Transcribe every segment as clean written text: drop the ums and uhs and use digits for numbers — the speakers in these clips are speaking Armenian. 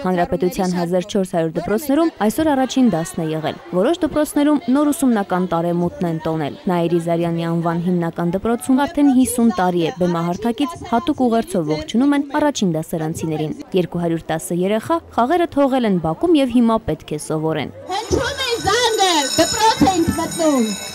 Հանրապետության 1400 դպրոցներում այսօր առաջին դասն է եղել։ Որոշ դպրոցներում նոր ուսումնական տարեմուտն են տոնել։ Նաիրի Զարյանի անվան հիմնական դպրոցում արդեն 50 տարի է բեմահարթակից հատուկ ուղերձով ողջունում են առաջին դասարանցիներին։ 210 երեխա խաղերը թողել են բակում եւ հիմա պետք է սովորեն։ Հնչում է զանգը, դպրոց ենք մտնում։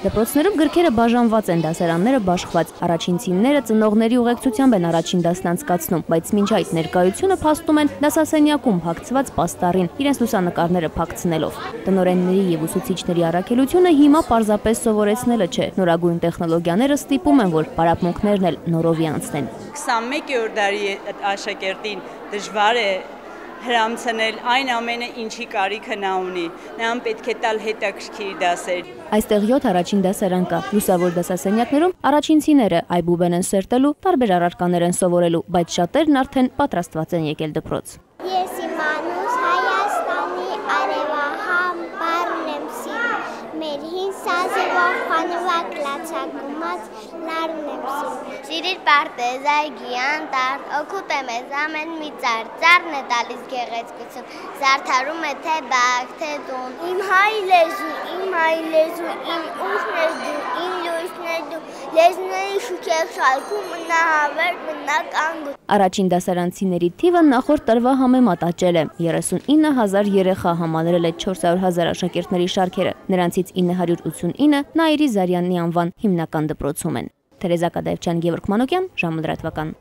Դպրոցներում գրքերը բաժանված են, դասարանները բաշխված։ Առաջինցիները ծնողների ուղեկցությամբ են առաջին դասն անցկացնում, բայց մինչ այդ ներկայությունը փաստում են դասասենյակում փակցված պաստառին, իրենց լուսանկարները փակցնելով։ Տնօրենների եւ ուսուցիչների առաքելությունը հիմա պարզապես սովորեցնելը չէ։ Նորագույն տեխնոլոգիաները ստիպում են, որ պարապմունքներն էլ նորովի անցնեն։ 21-րդ դարի աշակերտին դժվար է հրամցնել այն ամենը, ինչի կարիքը նա ունի։ Նրան պետք է տալ հետաքրքիր դասեր։ Այստեղ 7 առաջին դասարան կա։ Լուսավոր դասասենյակներում առաջինցիները այբուբեն են սերտելու, տարբեր առարկաներ են սովորելու, բայց շատերն արդեն պատրաստված են եկել դպրոց։ Ես իմանուս Հայաստանի արևահամ բառն եմ սիրում, մեր հին սազիվով խանվակ լացակումած լարն եմ սիրում։ Սիրիր պարտեզ այգի անտառ, օգուտ է մեզ ամեն մի ծառ, ծառն է տալիս գեղեցկություն, զարդարում է թե բակ, թե տուն։ Իմ հայ լեզու, իմ ուղն ես դու, իմ լույսն ես դու, լեզուների շուքեղ շալքում մնահավեր մնականգու։ Առաջին դասարանցիների թիվը նախորդ տարվա համեմատ աճել է։ 39,000 երեխա համալրել է 400,000 աշակերտների շարքերը։ Նրանցից 989-ը Նաիրի Զարյանի անվան հիմնական դպրոցում են։ Թերեզա Կադայեվչյան, Գևորգ Մանուկյան, ժամը լրատվական։